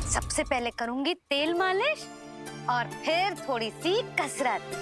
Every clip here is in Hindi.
सबसे पहले करूंगी तेल मालिश और फिर थोड़ी सी कसरत।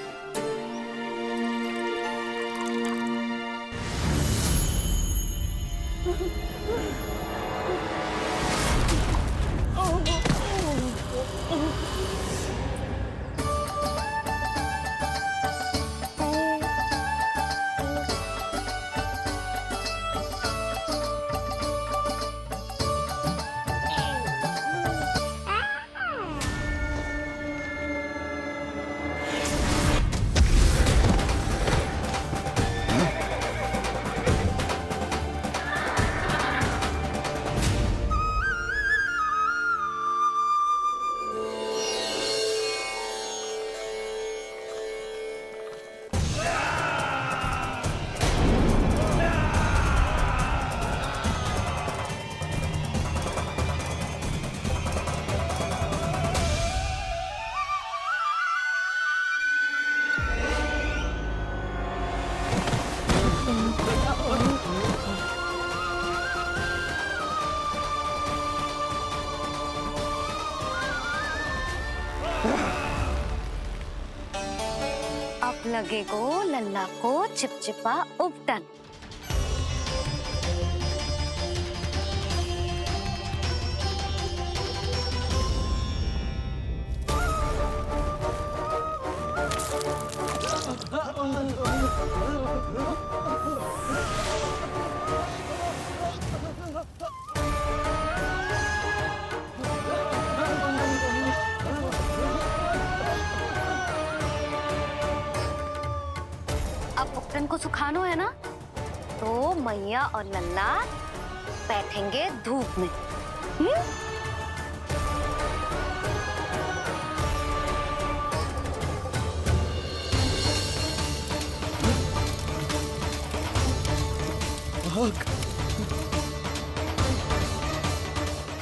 अब लगेगो लल्ला को चिपचिपा उपटन। अब उपटन को सुखानो है ना, तो मैया और लल्ला बैठेंगे धूप में।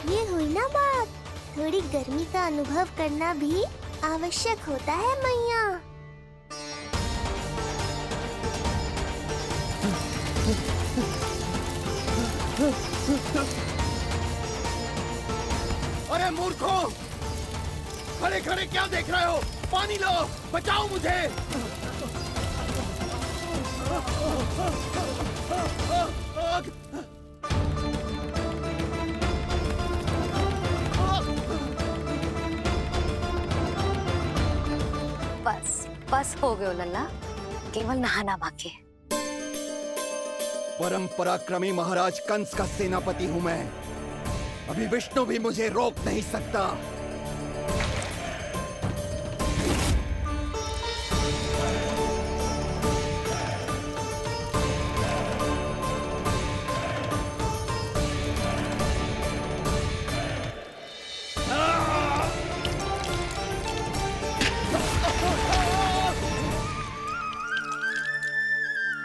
ये हुई ना बात, थोड़ी गर्मी का अनुभव करना भी आवश्यक होता है मैया। अरे मूर्खों, खड़े खड़े क्या देख रहे हो? पानी लो, बचाओ मुझे। बस बस हो गयो लल्ला, केवल नहाना बाकी है। परम पराक्रमी महाराज कंस का सेनापति हूं मैं। अभी विष्णु भी मुझे रोक नहीं सकता।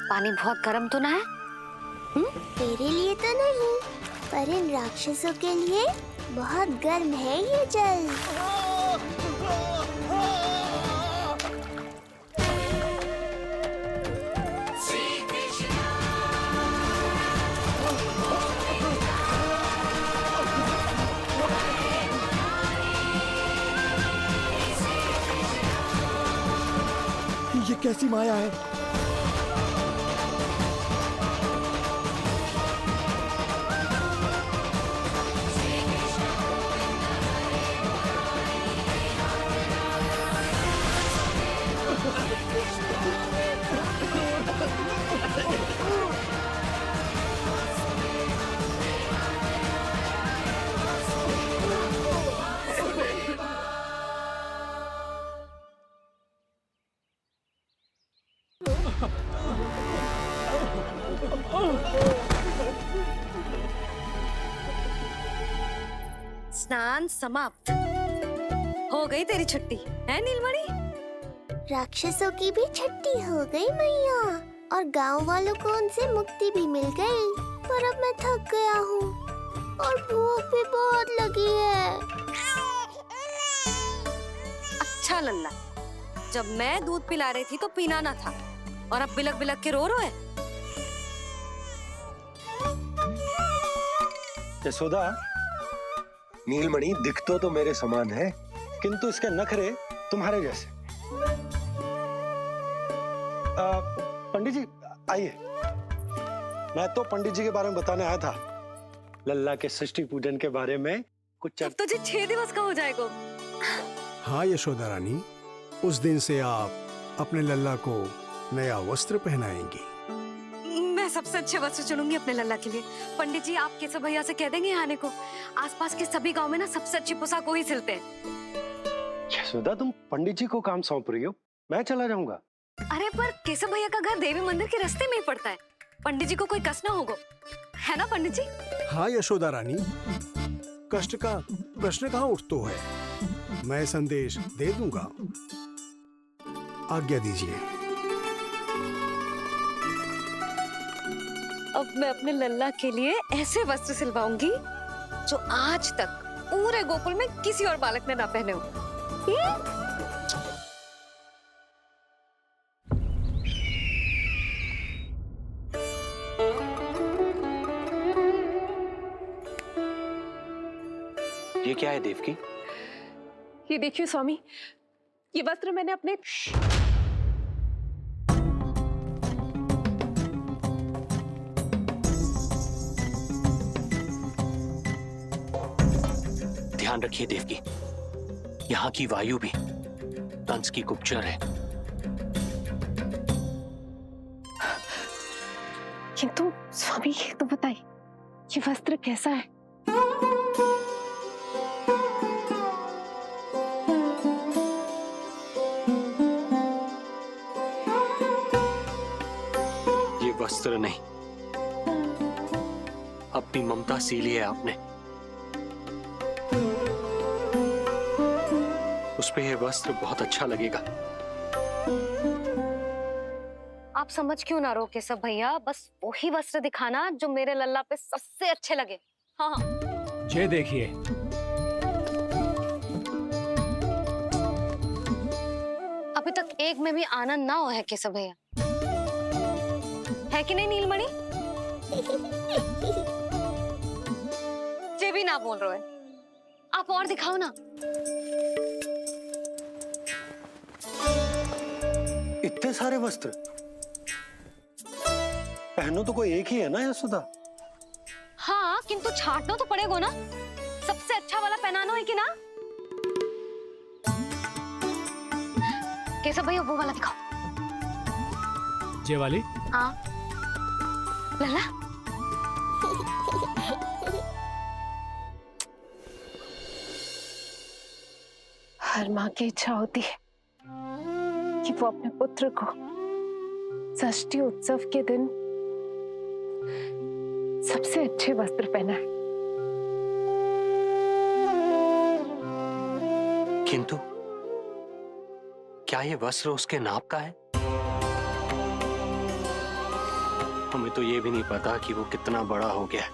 पानी बहुत गर्म तो ना है? तेरे लिए तो नहीं, पर इन राक्षसों के लिए बहुत गर्म है ये जल। ये कैसी माया है? स्नान समाप्त। हो गई तेरी छुट्टी है नीलमणि? राक्षसों की भी छुट्टी हो गई मैया, और गांव वालों को उनसे मुक्ति भी मिल गई। पर अब मैं थक गया हूँ और भूख भी बहुत लगी है। अच्छा लल्ला, जब मैं दूध पिला रही थी तो पीना ना था, और अब बिलक बिलक के रो रहे है। यशोदा, नीलमणि दिख तो मेरे समान है, किंतु इसके नखरे तुम्हारे जैसे। पंडित जी आइए। मैं तो पंडित जी के बारे में बताने आया था, लल्ला के षष्ठी पूजन के बारे में कुछ। अब तुझे 6 दिवस का हो जाएगा। हाँ यशोदा रानी, उस दिन से आप अपने लल्ला को नया वस्त्र पहनाएंगी। मैं सबसे अच्छे वस्त्र चुनूंगी अपने लल्ला के लिए। पंडित जी आप केशव भैया से कह देंगे आने को। आसपास के सभी गांव में ना सबसे अच्छी पोशाक वही सिलते हैं। यशोदा तुम पंडित जी को काम सौंप रही हो, मैं चला जाऊंगा। अरे पर केशव भैया का घर देवी मंदिर के रास्ते में ही पड़ता है, पंडित जी को कोई कष्ट ना होगा, है ना पंडित जी? हाँ यशोदा रानी, कष्ट का प्रश्न कहाँ उठतो है, मैं संदेश दे दूंगा। आज्ञा दीजिए। अब मैं अपने लल्ला के लिए ऐसे वस्त्र सिलवाऊंगी जो आज तक पूरे गोकुल में किसी और बालक ने ना पहने हो। ये क्या है देवकी? ये देखिए स्वामी, ये वस्त्र मैंने अपने ध्यान रखिए देवकी, यहाँ की वायु भी कंस की गुप्तचर है। किंतु स्वामी ये तो बताइए, ये वस्त्र कैसा है? ये वस्त्र नहीं, अपनी ममता सी ली है आपने। उस पे ये वस्त्र बहुत अच्छा लगेगा। आप समझ क्यों ना रहो केशव भैया, बस वही वस्त्र दिखाना जो मेरे लल्ला पे सबसे अच्छे लगे। हाँ ये देखिए, अभी तक एक में भी आनंद ना हो है केशव भैया, है कि नहीं नीलमणि? ये भी ना बोल रहे हैं, आप और दिखाओ ना। इतने सारे वस्त्र पहनो तो कोई एक ही है ना यशोदा? हाँ किंतु छांटना तो पड़ेगा ना, सबसे अच्छा वाला पहनाना है कि ना? केशव भैया वो वाला दिखाओ। ये वाली? हाँ लल्ला, हर माँ की इच्छा होती है कि वो अपने पुत्र को षष्ठी उत्सव के दिन सबसे अच्छे वस्त्र पहनाए। किंतु क्या ये वस्त्र उसके नाप का है? हमें तो ये भी नहीं पता कि वो कितना बड़ा हो गया है,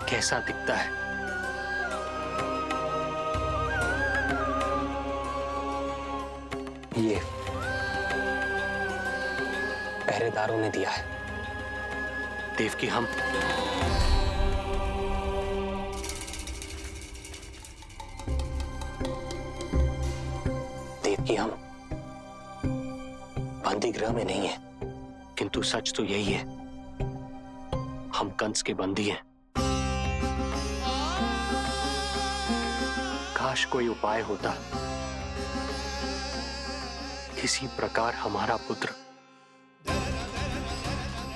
कैसा दिखता है। ये पहरेदारों ने दिया है देवकी। हम देवकी, हम बंदी गृह में नहीं है, किंतु सच तो यही है, हम कंस के बंदी हैं। काश कोई उपाय होता, किसी प्रकार हमारा पुत्र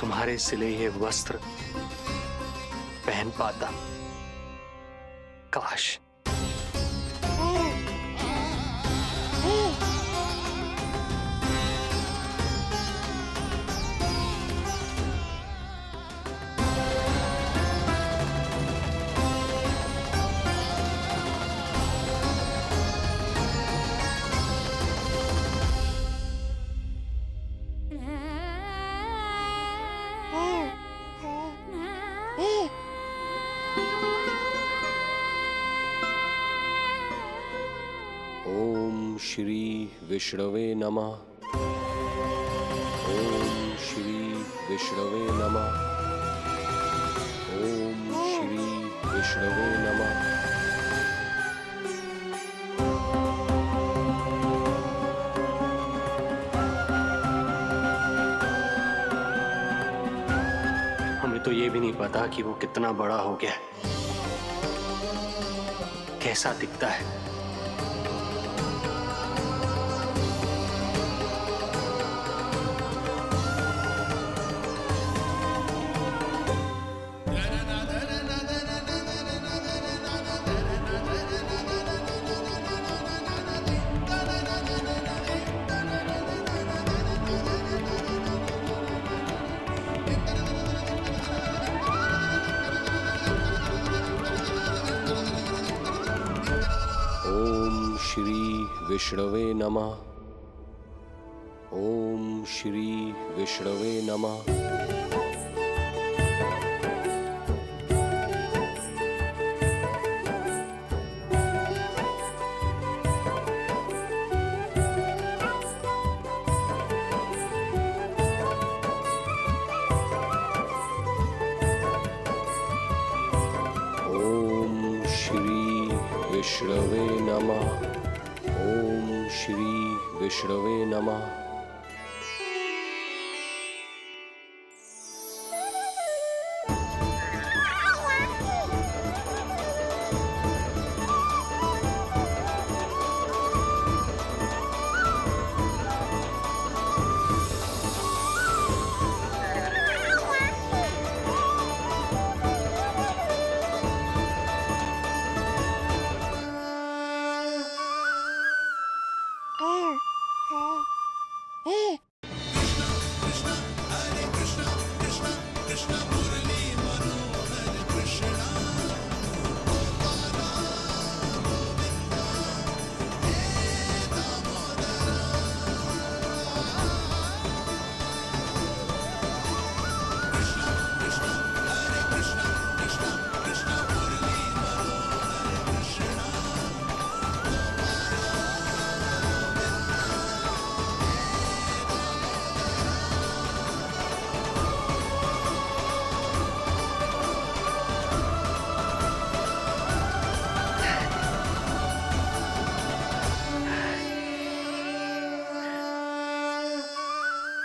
तुम्हारे सिले ये वस्त्र पहन पाता। काश। ओम श्री विष्णवे नमः। ओम श्री विष्णवे नमः। ओम श्री विष्णवे नमः। हमें तो ये भी नहीं पता कि वो कितना बड़ा हो गया है, कैसा दिखता है। ओम श्री विष्णवे नमः। ओम श्री विष्णवे नमः। ओम श्री विष्णवे नमः। ओम श्री विष्णवे नमः।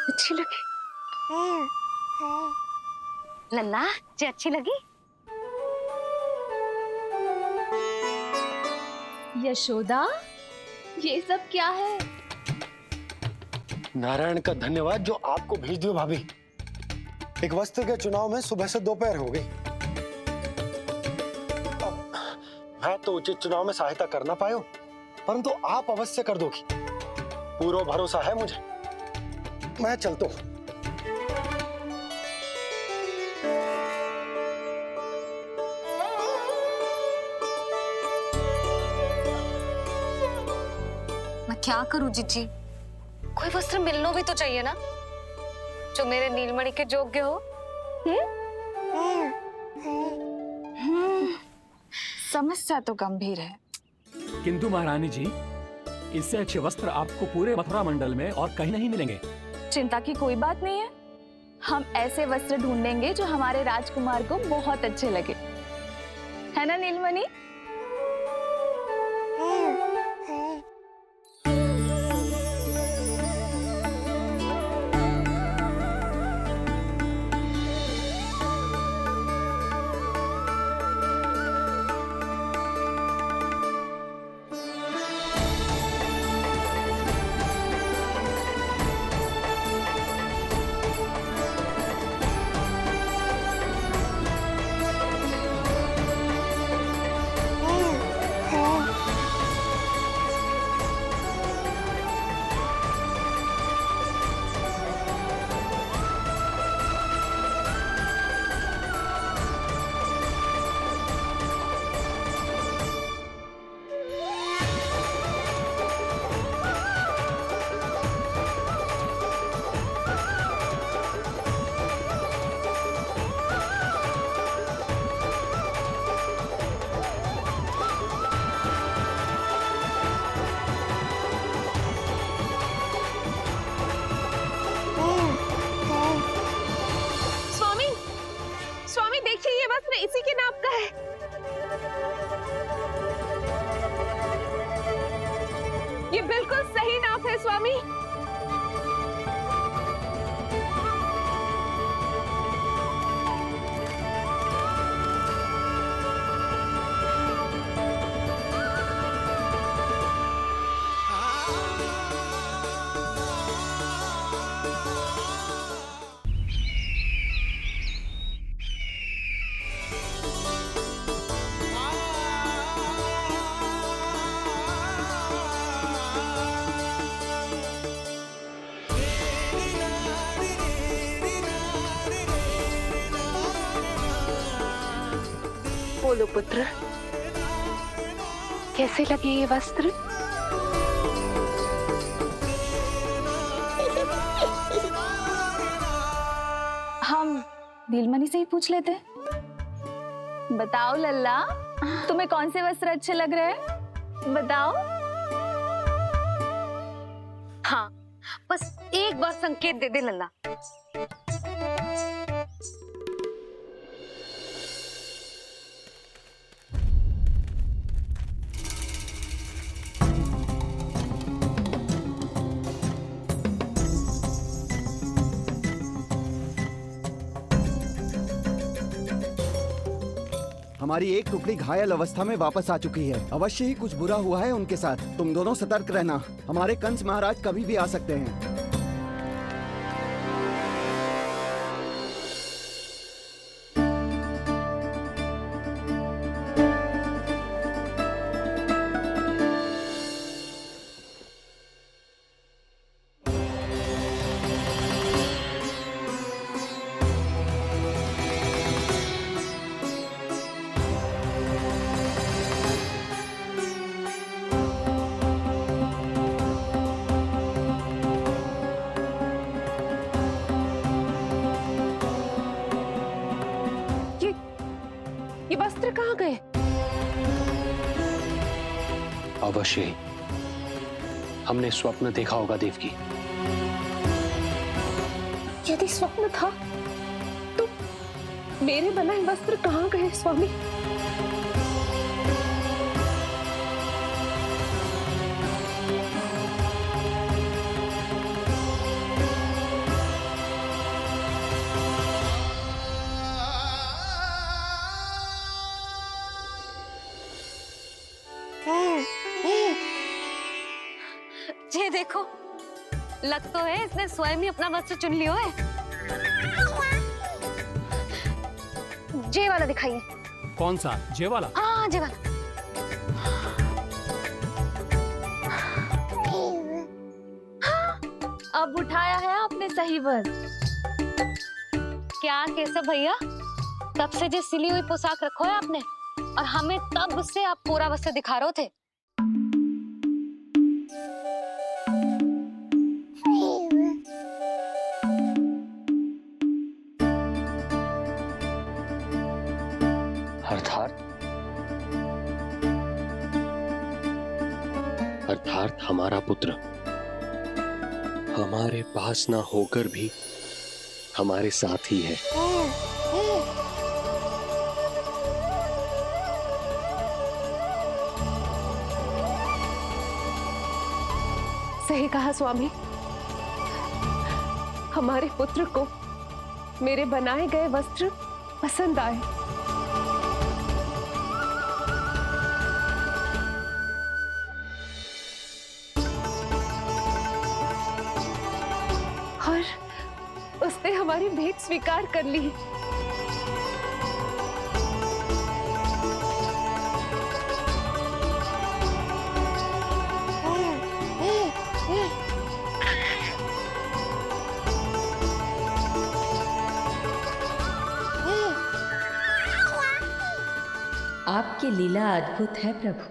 अच्छी लगी लल्ला जी, अच्छी लगी। यशोदा, ये सब क्या है? नारायण का धन्यवाद जो आपको भेज दियो भाभी। एक वस्त्र के चुनाव में सुबह से दोपहर हो गई। अब मैं तो उचित चुनाव में सहायता कर ना पायो, परंतु आप अवश्य कर दोगी, पूरा भरोसा है मुझे। मैं चलता हूं। मैं क्या करूं जीजी, कोई वस्त्र मिलना भी तो चाहिए ना जो मेरे नीलमणि के योग्य हो। समस्या तो गंभीर है, किंतु महारानी जी, इससे अच्छे वस्त्र आपको पूरे मथुरा मंडल में और कहीं नहीं मिलेंगे। चिंता की कोई बात नहीं है। हम ऐसे वस्त्र ढूंढेंगे जो हमारे राजकुमार को बहुत अच्छे लगे, है ना नीलमणि? बिल्कुल सही नाप है स्वामी। बोलो पुत्र, कैसे लगे ये वस्त्र? हम नीलमणि से ही पूछ लेते हैं। बताओ लल्ला, तुम्हें कौन से वस्त्र अच्छे लग रहे हैं? बताओ। हाँ, बस एक बार संकेत दे दे लल्ला। हमारी एक टुकड़ी घायल अवस्था में वापस आ चुकी है। अवश्य ही कुछ बुरा हुआ है उनके साथ। तुम दोनों सतर्क रहना। हमारे कंस महाराज कभी भी आ सकते हैं। ये वस्त्र कहाँ गए? अवश्य ही हमने स्वप्न देखा होगा देवकी। यदि स्वप्न था तो मेरे बनाए वस्त्र कहाँ गए स्वामी? ये देखो, लग तो है इसने स्वयं ही अपना वस्त्र चुन लियो है। जे वाला दिखाइए। कौन सा? जे वाला? हाँ, जे वाला। अब उठाया है आपने सही वस्त्र। क्या केशव भैया, तब से जो सिली हुई पोशाक रखो है आपने, और हमें तब से आप पूरा वस्त्र दिखा रहे थे। अर्थात हमारा पुत्र हमारे पास ना होकर भी हमारे साथ ही है। सही कहा स्वामी, हमारे पुत्र को मेरे बनाए गए वस्त्र पसंद आए। और उसने हमारी भेंट स्वीकार कर ली। आपकी लीला अद्भुत है प्रभु।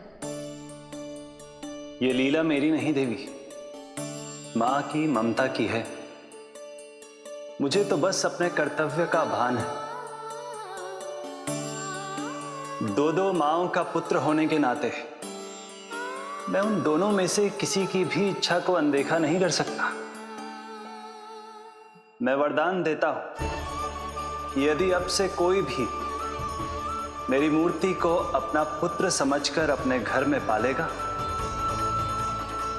ये लीला मेरी नहीं देवी, मां की ममता की है। मुझे तो बस अपने कर्तव्य का भान है। दो माओं का पुत्र होने के नाते मैं उन दोनों में से किसी की भी इच्छा को अनदेखा नहीं कर सकता। मैं वरदान देता हूं, यदि अब से कोई भी मेरी मूर्ति को अपना पुत्र समझकर अपने घर में पालेगा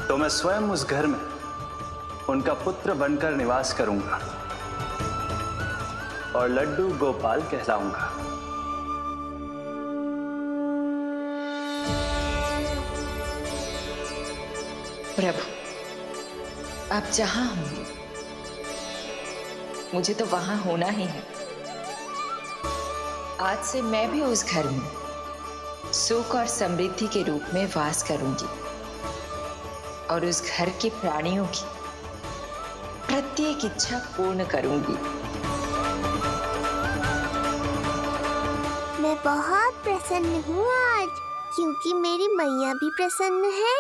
तो मैं स्वयं उस घर में उनका पुत्र बनकर निवास करूंगा और लड्डू गोपाल कहलाऊंगा। प्रभु, आप जहां होंगे मुझे तो वहां होना ही है। आज से मैं भी उस घर में सुख और समृद्धि के रूप में वास करूंगी और उस घर के प्राणियों की प्रत्येक इच्छा पूर्ण करूंगी। मैं बहुत प्रसन्न हूँ आज, क्योंकि मेरी मैया भी प्रसन्न है